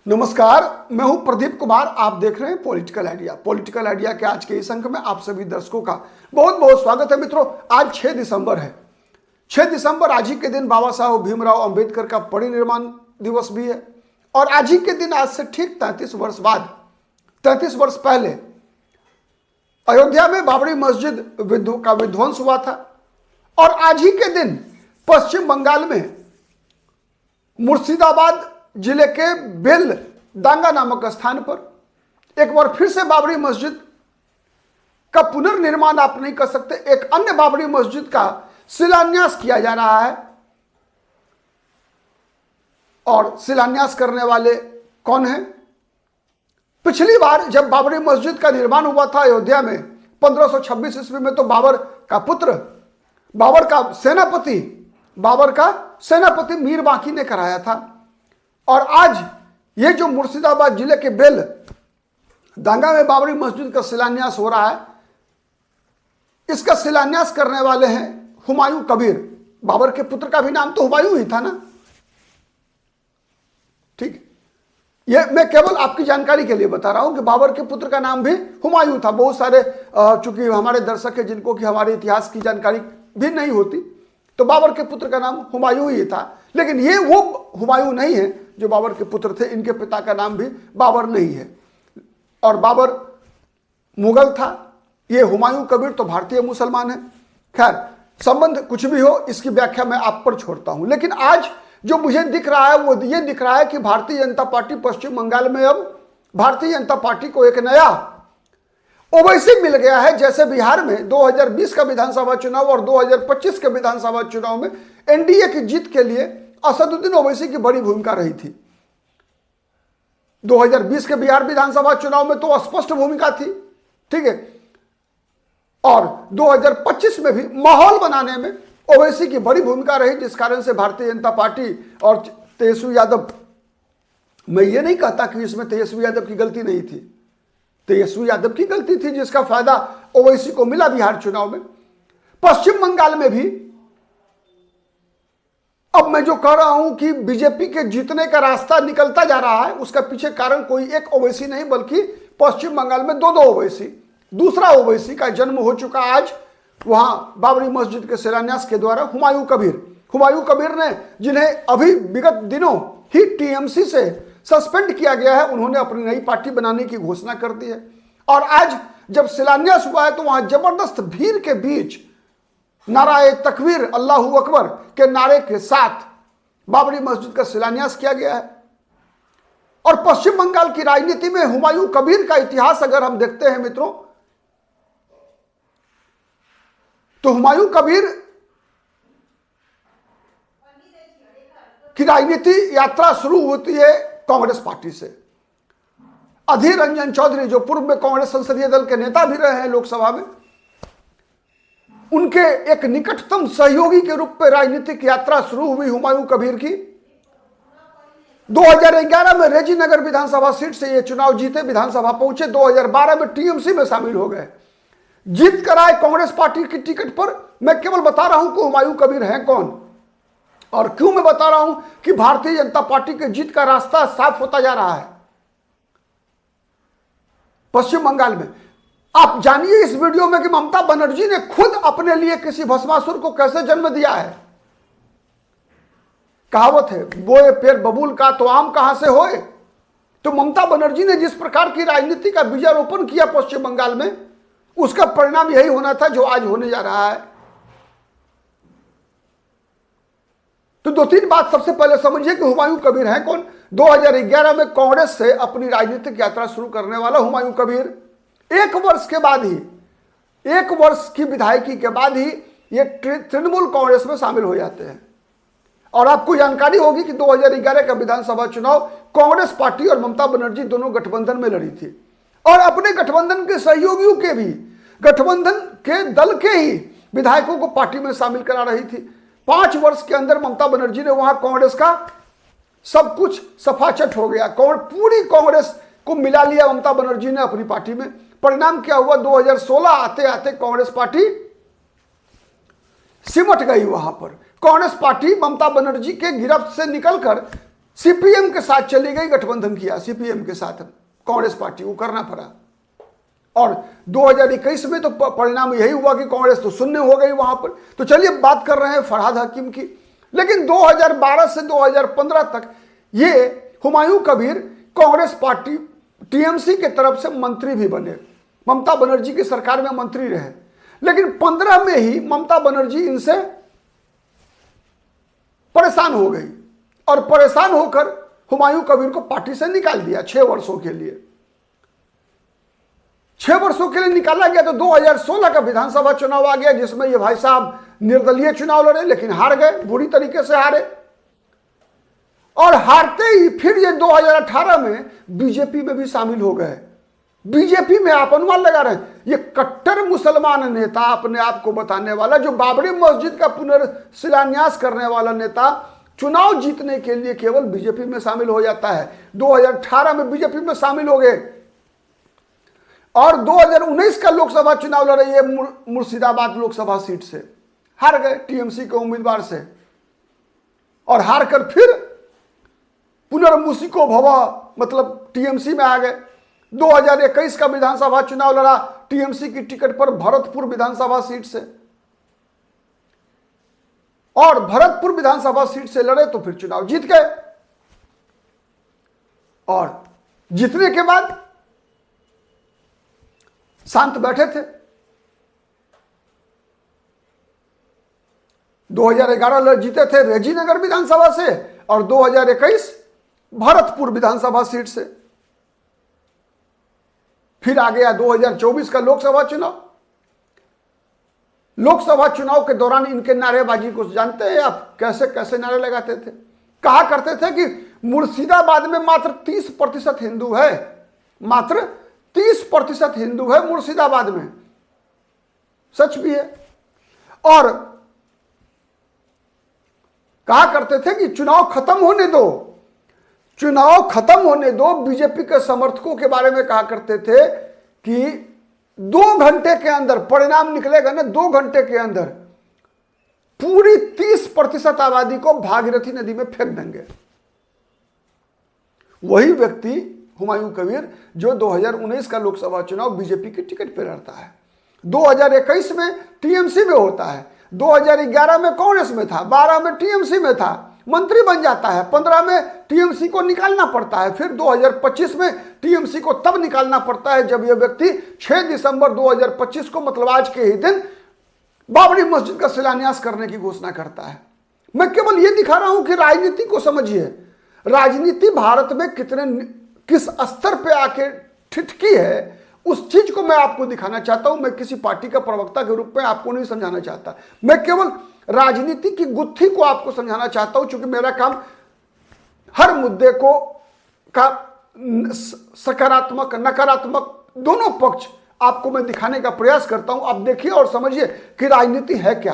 नमस्कार, मैं हूं प्रदीप कुमार। आप देख रहे हैं पॉलिटिकल आइडिया। पॉलिटिकल आइडिया के आज के इस अंक में आप सभी दर्शकों का बहुत बहुत स्वागत है। मित्रों, आज 6 दिसंबर है। 6 दिसंबर आज ही के दिन बाबा साहब भीमराव अंबेडकर का परिनिर्वाण दिवस भी है। और आज ही के दिन, आज से ठीक 33 वर्ष बाद, 33 वर्ष पहले अयोध्या में बाबरी मस्जिद का विध्वंस हुआ था। और आज ही के दिन पश्चिम बंगाल में मुर्शिदाबाद जिले के बेल दांगा नामक स्थान पर एक बार फिर से बाबरी मस्जिद का पुनर्निर्माण आप नहीं कर सकते, एक अन्य बाबरी मस्जिद का शिलान्यास किया जा रहा है। और शिलान्यास करने वाले कौन हैं? पिछली बार जब बाबरी मस्जिद का निर्माण हुआ था अयोध्या में 1526 ईस्वी में, तो बाबर का पुत्र, बाबर का सेनापति मीर बांकी ने कराया था। और आज ये जो मुर्शिदाबाद जिले के बेल दांगा में बाबरी मस्जिद का शिलान्यास हो रहा है, इसका शिलान्यास करने वाले हैं हुमायूं कबीर। बाबर के पुत्र का भी नाम तो हुमायूं ही था ना। ठीक, ये मैं केवल आपकी जानकारी के लिए बता रहा हूं कि बाबर के पुत्र का नाम भी हुमायूं था। बहुत सारे चूंकि हमारे दर्शक है जिनको कि हमारे इतिहास की जानकारी भी नहीं होती, तो बाबर के पुत्र का नाम हुमायूं ही था। लेकिन ये वो हुमायूं नहीं है जो बाबर के पुत्र थे। इनके पिता का नाम भी बाबर नहीं है। और बाबर मुगल था, ये हुमायूं कबीर तो भारतीय मुसलमान है। खैर, संबंध कुछ भी हो, इसकी व्याख्या मैं आप पर छोड़ता हूं। लेकिन आज जो मुझे दिख रहा है वो ये दिख रहा है कि भारतीय जनता पार्टी पश्चिम बंगाल में अब भारतीय जनता पार्टी को एक नया ओवैसी मिल गया है। जैसे बिहार में 2020 का विधानसभा चुनाव और 2025 के विधानसभा चुनाव में एनडीए की जीत के लिए असदुद्दीन ओवैसी की बड़ी भूमिका रही थी। 2020 के बिहार विधानसभा चुनाव में तो स्पष्ट भूमिका थी, ठीक है। और 2025 में भी माहौल बनाने में ओवैसी की बड़ी भूमिका रही, जिस कारण से भारतीय जनता पार्टी और तेजस्वी यादव, मैं ये नहीं कहता कि इसमें तेजस्वी यादव की गलती नहीं थी, तेजस्वी यादव की गलती थी, जिसका फायदा ओवैसी को मिला बिहार चुनाव में। पश्चिम बंगाल में भी अब मैं जो कह रहा हूं कि बीजेपी के जीतने का रास्ता निकलता जा रहा है, उसका पीछे कारण कोई एक ओवैसी नहीं, बल्कि पश्चिम बंगाल में दो ओवैसी, दूसरा ओवैसी का जन्म हो चुका आज वहां बाबरी मस्जिद के शिलान्यास के द्वारा। हुमायूं कबीर ने, जिन्हें अभी विगत दिनों ही टीएमसी से सस्पेंड किया गया है, उन्होंने अपनी नई पार्टी बनाने की घोषणा कर दी है। और आज जब शिलान्यास हुआ है तो वहां जबरदस्त भीड़ के बीच नाराए तकबीर अल्लाहू अकबर के नारे के साथ बाबरी मस्जिद का शिलान्यास किया गया है। और पश्चिम बंगाल की राजनीति में हुमायूं कबीर का इतिहास अगर हम देखते हैं मित्रों, तो हुमायूं कबीर की राजनीति यात्रा शुरू होती है कांग्रेस पार्टी से। अधीर रंजन चौधरी, जो पूर्व में कांग्रेस संसदीय दल के नेता भी रहे हैं लोकसभा में, उनके एक निकटतम सहयोगी के रूप में राजनीतिक यात्रा शुरू हुई हुमायूं कबीर की। 2011 में रेजीनगर विधानसभा सीट से ये चुनाव जीते, विधानसभा पहुंचे। 2012 में टीएमसी में शामिल हो गए, जीत कर आए कांग्रेस पार्टी की टिकट पर। मैं केवल बता रहा हूं कि हुमायूं कबीर हैं कौन, और क्यों मैं बता रहा हूं कि भारतीय जनता पार्टी के जीत का रास्ता साफ होता जा रहा है पश्चिम बंगाल में। आप जानिए इस वीडियो में कि ममता बनर्जी ने खुद अपने लिए किसी भस्मासुर को कैसे जन्म दिया है। कहावत है, बोए पेड़ बबूल का तो आम कहां से होए। तो ममता बनर्जी ने जिस प्रकार की राजनीति का बीजारोपण किया पश्चिम बंगाल में, उसका परिणाम यही होना था जो आज होने जा रहा है। तो 2-3 बात सबसे पहले समझिए कि हुमायूं कबीर हैं कौन। 2011 में कांग्रेस से अपनी राजनीतिक यात्रा शुरू करने वाला हुमायूं कबीर 1 वर्ष के बाद ही, 1 वर्ष की विधायकी के बाद ही ये तृणमूल कांग्रेस में शामिल हो जाते हैं। और आपको जानकारी होगी कि 2011 का विधानसभा चुनाव कांग्रेस पार्टी और ममता बनर्जी दोनों गठबंधन में लड़ी थी, और अपने गठबंधन के सहयोगियों के भी, गठबंधन के दल के ही विधायकों को पार्टी में शामिल करा रही थी। 5 वर्ष के अंदर ममता बनर्जी ने वहां कांग्रेस का सब कुछ सफाचट हो गया, पूरी कांग्रेस को मिला लिया ममता बनर्जी ने अपनी पार्टी में। परिणाम क्या हुआ? 2016 आते आते कांग्रेस पार्टी सिमट गई। वहां पर कांग्रेस पार्टी ममता बनर्जी के गिरफ्त से निकलकर सीपीएम के साथ चली गई, गठबंधन किया सीपीएम के साथ कांग्रेस पार्टी को करना पड़ा। और 2021 में तो परिणाम यही हुआ कि कांग्रेस तो शून्य हो गई वहां पर। तो चलिए बात कर रहे हैं फरहाद हकीम की। लेकिन 2012 से 2015 तक ये हुमायूं कबीर कांग्रेस पार्टी टीएमसी के तरफ से मंत्री भी बने, ममता बनर्जी की सरकार में मंत्री रहे। लेकिन 15 में ही ममता बनर्जी इनसे परेशान हो गई और परेशान होकर हुमायूं कबीर को पार्टी से निकाल दिया 6 वर्षों के लिए। 6 वर्षों के लिए निकाला गया तो 2016 का विधानसभा चुनाव आ गया, जिसमें ये भाई साहब निर्दलीय चुनाव लड़े, लेकिन हार गए, बुरी तरीके से हारे। और हारते ही फिर ये 2018 में बीजेपी में भी शामिल हो गए। बीजेपी में आप अनुमान लगा रहे हैं, ये कट्टर मुसलमान नेता अपने आप को बताने वाला, जो बाबरी मस्जिद का पुनर्शिलान्यास करने वाला नेता, चुनाव जीतने के लिए केवल बीजेपी में शामिल हो जाता है। 2018 में बीजेपी में शामिल हो गए और 2019 का लोकसभा चुनाव लड़े ये मुर्शिदाबाद लोकसभा सीट से हार गए टीएमसी के उम्मीदवार से। और हार कर फिर पुनर्मुसिको भवा मतलब टीएमसी में आ गए। 2021 का विधानसभा चुनाव लड़ा टीएमसी की टिकट पर भरतपुर विधानसभा सीट से, और भरतपुर विधानसभा सीट से लड़े तो फिर चुनाव जीत गए। और जीतने के बाद शांत बैठे थे। 2011 जीते थे रेजीनगर विधानसभा से और 2021 भरतपुर विधानसभा सीट से। फिर आ गया 2024 का लोकसभा चुनाव। लोकसभा चुनाव के दौरान इनके नारेबाजी को जानते हैं आप, कैसे कैसे नारे लगाते थे। कहा करते थे कि मुर्शिदाबाद में मात्र 30% हिंदू है, मात्र 30% हिंदू है मुर्शिदाबाद में। सच भी है। और कहा करते थे कि चुनाव खत्म होने दो, चुनाव खत्म होने दो। बीजेपी के समर्थकों के बारे में कहा करते थे कि 2 घंटे के अंदर परिणाम निकलेगा ना, 2 घंटे के अंदर पूरी 30% आबादी को भागीरथी नदी में फेंक देंगे। वही व्यक्ति हुमायूं कबीर जो 2019 का लोकसभा चुनाव बीजेपी की टिकट पर लड़ता है, 2021 में टीएमसी में होता है, 2011 में कांग्रेस में था, 12 में टीएमसी में था, मंत्री बन जाता है, 15 में टीएमसी को निकालना पड़ता है, फिर 2025 में टीएमसी को तब निकालना पड़ता है जब यह व्यक्ति 6 दिसंबर 2025 को मतलब आज के ही दिन बाबरी मस्जिद का शिलान्यास करने की घोषणा करता है। मैं केवल यह दिखा रहा हूं कि राजनीति को समझिए, राजनीति भारत में किस स्तर पे आके ठिठकी है, उस चीज को मैं आपको दिखाना चाहता हूं। मैं किसी पार्टी का प्रवक्ता के रूप में आपको नहीं समझाना चाहता, मैं केवल राजनीति की गुत्थी को आपको समझाना चाहता हूं, क्योंकि मेरा काम हर मुद्दे को का सकारात्मक नकारात्मक दोनों पक्ष आपको मैं दिखाने का प्रयास करता हूं। आप देखिए और समझिए कि राजनीति है क्या,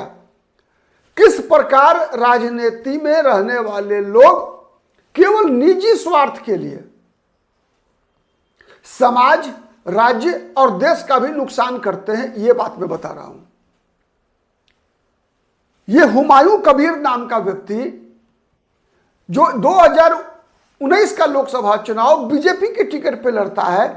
किस प्रकार राजनीति में रहने वाले लोग केवल निजी स्वार्थ के लिए समाज, राज्य और देश का भी नुकसान करते हैं। यह बात मैं बता रहा हूं। यह हुमायूं कबीर नाम का व्यक्ति जो 2019 का लोकसभा चुनाव बीजेपी की टिकट पे लड़ता है,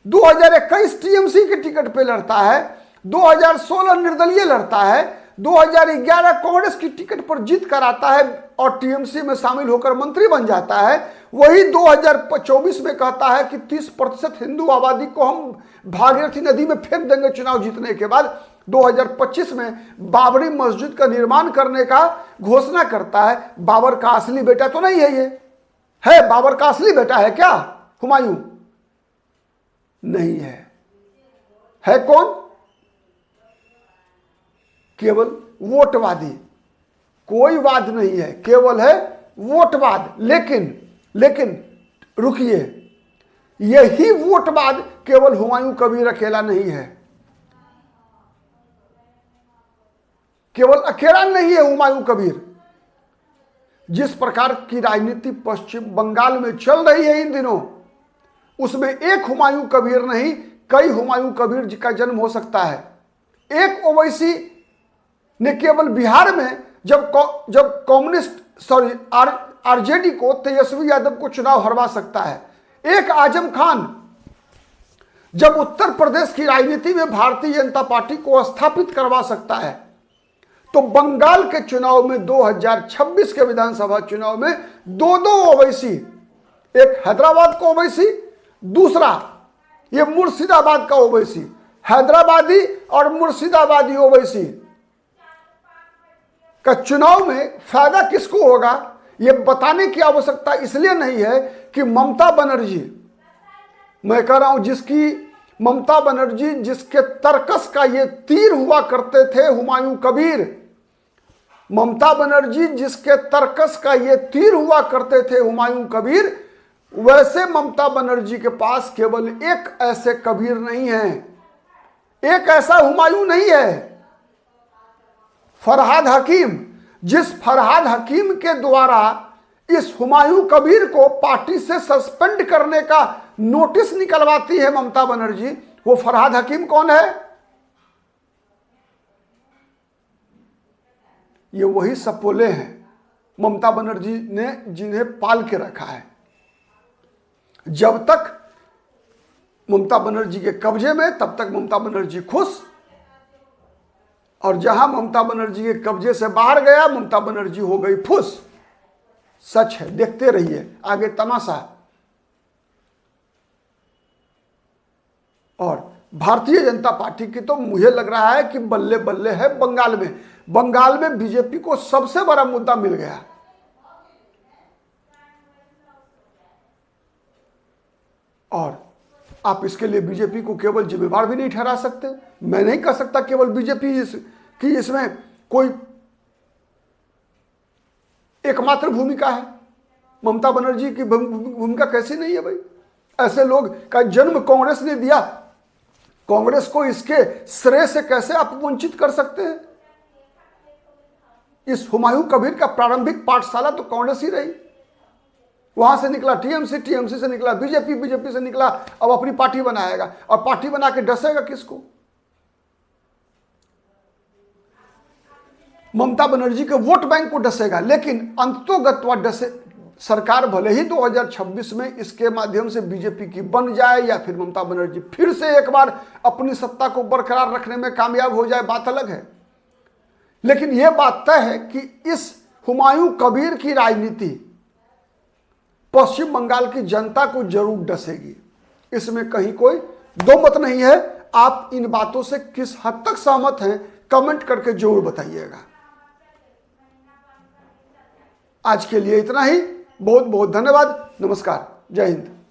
2021 टीएमसी की टिकट पे लड़ता है, 2016 निर्दलीय लड़ता है, 2011 कांग्रेस की टिकट पर जीत कर आता है और टीएमसी में शामिल होकर मंत्री बन जाता है। वही 2024 में कहता है कि 30% हिंदू आबादी को हम भागीरथी नदी में फेंक देंगे चुनाव जीतने के बाद। 2025 में बाबरी मस्जिद का निर्माण करने का घोषणा करता है। बाबर का असली बेटा तो नहीं है, ये है बाबर का असली बेटा है क्या हुमायूं? नहीं है कौन? केवल वोटवादी, कोई वाद नहीं है, केवल है वोटवाद। लेकिन रुकिए, यही वोटवाद केवल हुमायूं कबीर अकेला नहीं है, केवल अकेला नहीं है हुमायूं कबीर। जिस प्रकार की राजनीति पश्चिम बंगाल में चल रही है इन दिनों, उसमें एक हुमायूं कबीर नहीं, कई हुमायूं कबीर जी का जन्म हो सकता है। एक ओवैसी ने केवल बिहार में जब आरजेडी को, तेजस्वी यादव को चुनाव हरवा सकता है। एक आजम खान जब उत्तर प्रदेश की राजनीति में भारतीय जनता पार्टी को स्थापित करवा सकता है, तो बंगाल के चुनाव में 2026 के विधानसभा चुनाव में दो ओवैसी, एक हैदराबाद का ओवैसी, दूसरा ये मुर्शिदाबाद का ओवैसी, हैदराबादी और मुर्शिदाबादी ओवैसी का चुनाव में फायदा किसको होगा, ये बताने की आवश्यकता इसलिए नहीं है कि ममता बनर्जी, मैं कह रहा हूं ममता बनर्जी जिसके तर्कस का ये तीर हुआ करते थे हुमायूं कबीर, ममता बनर्जी जिसके तर्कस का ये तीर हुआ करते थे हुमायूं कबीर, वैसे ममता बनर्जी के पास केवल एक ऐसे कबीर नहीं है, एक ऐसा हुमायूं नहीं है, फरहाद हकीम। जिस फरहाद हकीम के द्वारा इस हुमायूं कबीर को पार्टी से सस्पेंड करने का नोटिस निकलवाती है ममता बनर्जी, वो फरहाद हकीम कौन है? ये वही सपोले हैं ममता बनर्जी ने जिन्हें पाल के रखा है। जब तक ममता बनर्जी के कब्जे में, तब तक ममता बनर्जी खुश, और जहां ममता बनर्जी के कब्जे से बाहर गया, ममता बनर्जी हो गई फुस। सच है, देखते रहिए आगे तमाशा। और भारतीय जनता पार्टी की तो मुझे लग रहा है कि बल्ले बल्ले है बंगाल में बीजेपी को सबसे बड़ा मुद्दा मिल गया। और आप इसके लिए बीजेपी को केवल जिम्मेवार भी नहीं ठहरा सकते। मैं नहीं कह सकता केवल बीजेपी की इसमें कोई एकमात्र भूमिका है। ममता बनर्जी की भूमिका कैसी नहीं है भाई? ऐसे लोग का जन्म कांग्रेस ने दिया, कांग्रेस को इसके श्रेय से कैसे आप वंचित कर सकते हैं? इस हुमायूं कबीर का प्रारंभिक पाठशाला तो कांग्रेस ही रही। वहां से निकला टीएमसी, टीएमसी से निकला बीजेपी, बीजेपी से निकला अब अपनी पार्टी बनाएगा, और पार्टी बना के डसेगा किसको? ममता बनर्जी के वोट बैंक को डसेगा, लेकिन अंततोगत्वा डसे सरकार भले ही 2026 में इसके माध्यम से बीजेपी की बन जाए, या फिर ममता बनर्जी फिर से एक बार अपनी सत्ता को बरकरार रखने में कामयाब हो जाए, बात अलग है। लेकिन यह बात तय है कि इस हुमायूं कबीर की राजनीति पश्चिम बंगाल की जनता को जरूर डसेगी, इसमें कहीं कोई दो मत नहीं है। आप इन बातों से किस हद तक सहमत हैं, कमेंट करके जरूर बताइएगा। आज के लिए इतना ही, बहुत बहुत धन्यवाद, नमस्कार, जय हिंद।